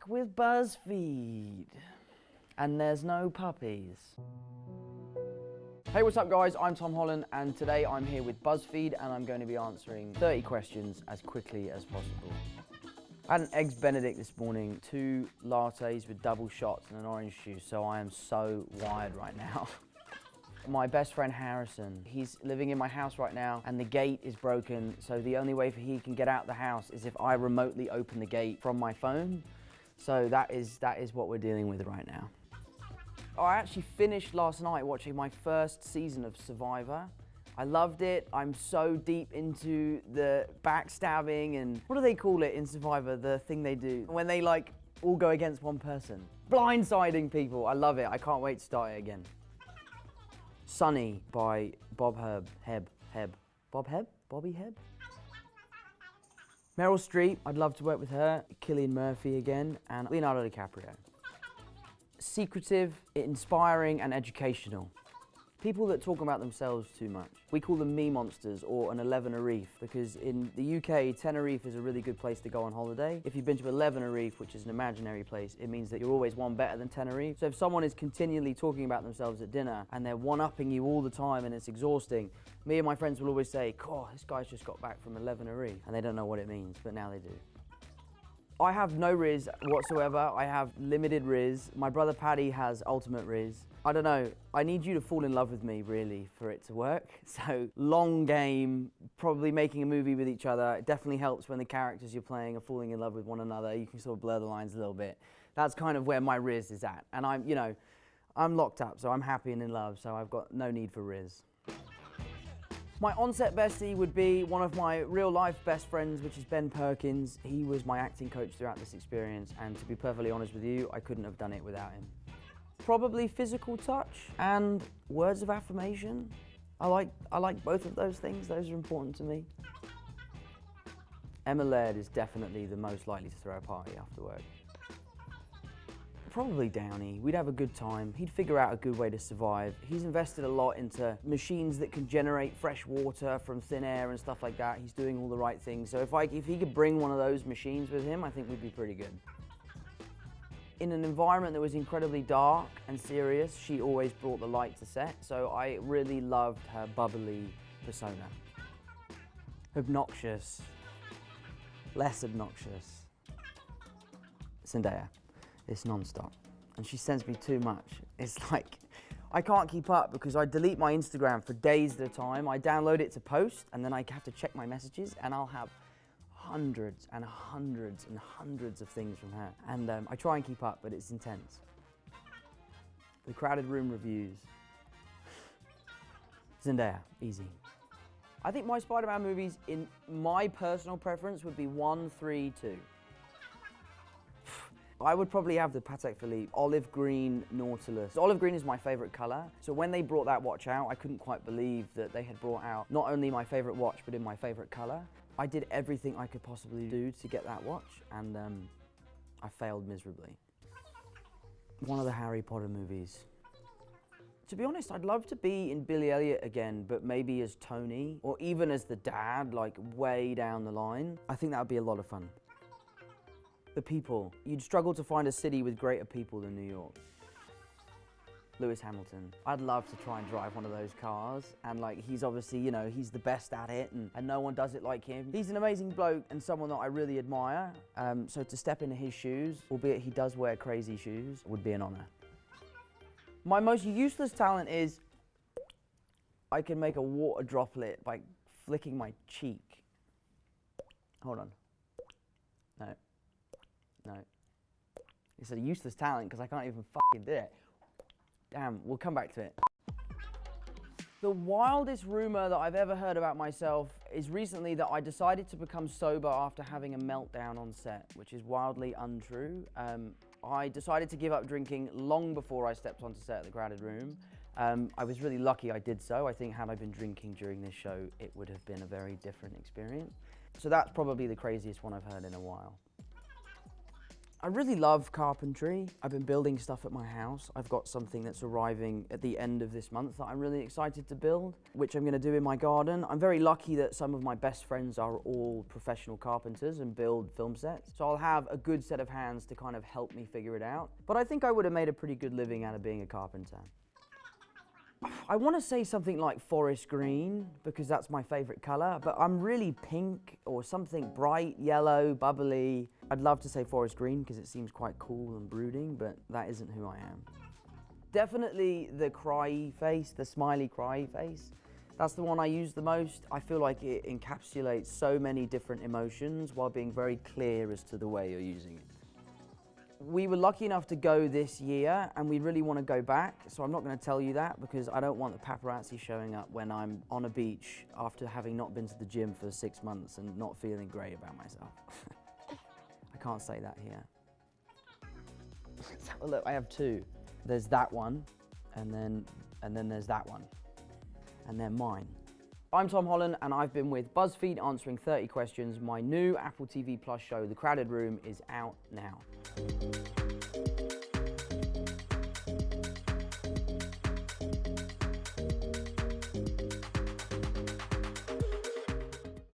back with BuzzFeed. And there's no puppies. Hey, what's up guys? I'm Tom Holland and today I'm here with BuzzFeed and I'm going to be answering 30 questions as quickly as possible. I had an Eggs Benedict this morning, 2 lattes with double shots and an orange juice, so I am so wired right now. My best friend Harrison, he's living in my house right now and the gate is broken, so the only way he can get out the house is if I remotely open the gate from my phone. So that is what we're dealing with right now. I actually finished last night watching my first season of Survivor. I loved it. I'm so deep into the backstabbing and what do they call it in Survivor, the thing they do when they like all go against one person? Blindsiding people. I love it. I can't wait to start it again. Sunny by Bob Hebb. Bob Hebb? Bobby Hebb? Meryl Streep, I'd love to work with her. Cillian Murphy again, and Leonardo DiCaprio. Secretive, inspiring, and educational. People that talk about themselves too much. We call them me monsters or an 11 Reef because in the UK, Tenerife is a really good place to go on holiday. If you've been to 11 Reef, which is an imaginary place, it means that you're always one better than Tenerife. So if someone is continually talking about themselves at dinner and they're one-upping you all the time and it's exhausting, me and my friends will always say, "God, this guy's just got back from 11 Reef," and they don't know what it means, but now they do. I have no Riz whatsoever. I have limited Riz. My brother Paddy has ultimate Riz. I don't know, I need you to fall in love with me really for it to work. So long game, probably making a movie with each other. It definitely helps when the characters you're playing are falling in love with one another. You can sort of blur the lines a little bit. That's kind of where my Riz is at. And I'm locked up, so I'm happy and in love, so I've got no need for Riz. My on-set bestie would be one of my real-life best friends, which is Ben Perkins. He was my acting coach throughout this experience, and to be perfectly honest with you, I couldn't have done it without him. Probably physical touch and words of affirmation. I like both of those things. Those are important to me. Emma Laird is definitely the most likely to throw a party after work. Probably Downey. We'd have a good time. He'd figure out a good way to survive. He's invested a lot into machines that can generate fresh water from thin air and stuff like that. He's doing all the right things. So if he could bring one of those machines with him, I think we'd be pretty good. In an environment that was incredibly dark and serious, she always brought the light to set. So I really loved her bubbly persona. Obnoxious. Less obnoxious. Zendaya. It's non-stop. And she sends me too much. It's like, I can't keep up because I delete my Instagram for days at a time. I download it to post and then I have to check my messages and I'll have hundreds and hundreds and hundreds of things from her. And I try and keep up, but it's intense. The Crowded Room reviews. Zendaya, easy. I think my Spider-Man movies, in my personal preference, would be 1, 3, 2. I would probably have the Patek Philippe olive green Nautilus. Olive green is my favorite color. So when they brought that watch out, I couldn't quite believe that they had brought out not only my favorite watch, but in my favorite color. I did everything I could possibly do to get that watch, and I failed miserably. One of the Harry Potter movies. To be honest, I'd love to be in Billy Elliot again, but maybe as Tony, or even as the dad, like way down the line. I think that would be a lot of fun. The people. You'd struggle to find a city with greater people than New York. Lewis Hamilton. I'd love to try and drive one of those cars, and like he's obviously, he's the best at it and no one does it like him. He's an amazing bloke and someone that I really admire. So to step into his shoes, albeit he does wear crazy shoes, would be an honor. My most useless talent is I can make a water droplet by flicking my cheek. Hold on. No. It's a useless talent because I can't even fucking do it. Damn, we'll come back to it. The wildest rumor that I've ever heard about myself is recently that I decided to become sober after having a meltdown on set, which is wildly untrue. I decided to give up drinking long before I stepped onto set at the Crowded Room. I was really lucky I did so. I think had I been drinking during this show, it would have been a very different experience. So that's probably the craziest one I've heard in a while. I really love carpentry. I've been building stuff at my house. I've got something that's arriving at the end of this month that I'm really excited to build, which I'm going to do in my garden. I'm very lucky that some of my best friends are all professional carpenters and build film sets. So I'll have a good set of hands to kind of help me figure it out. But I think I would have made a pretty good living out of being a carpenter. I want to say something like forest green because that's my favorite color, but I'm really pink or something bright, yellow, bubbly. I'd love to say forest green because it seems quite cool and brooding, but that isn't who I am. Definitely the cry face, the smiley cry face. That's the one I use the most. I feel like it encapsulates so many different emotions while being very clear as to the way you're using it. We were lucky enough to go this year and we really want to go back, so I'm not going to tell you that because I don't want the paparazzi showing up when I'm on a beach after having not been to the gym for 6 months and not feeling great about myself. I can't say that here. Well, look, I have two. There's that one and then there's that one. And they're mine. I'm Tom Holland and I've been with BuzzFeed answering 30 questions. My new Apple TV Plus show, The Crowded Room, is out now.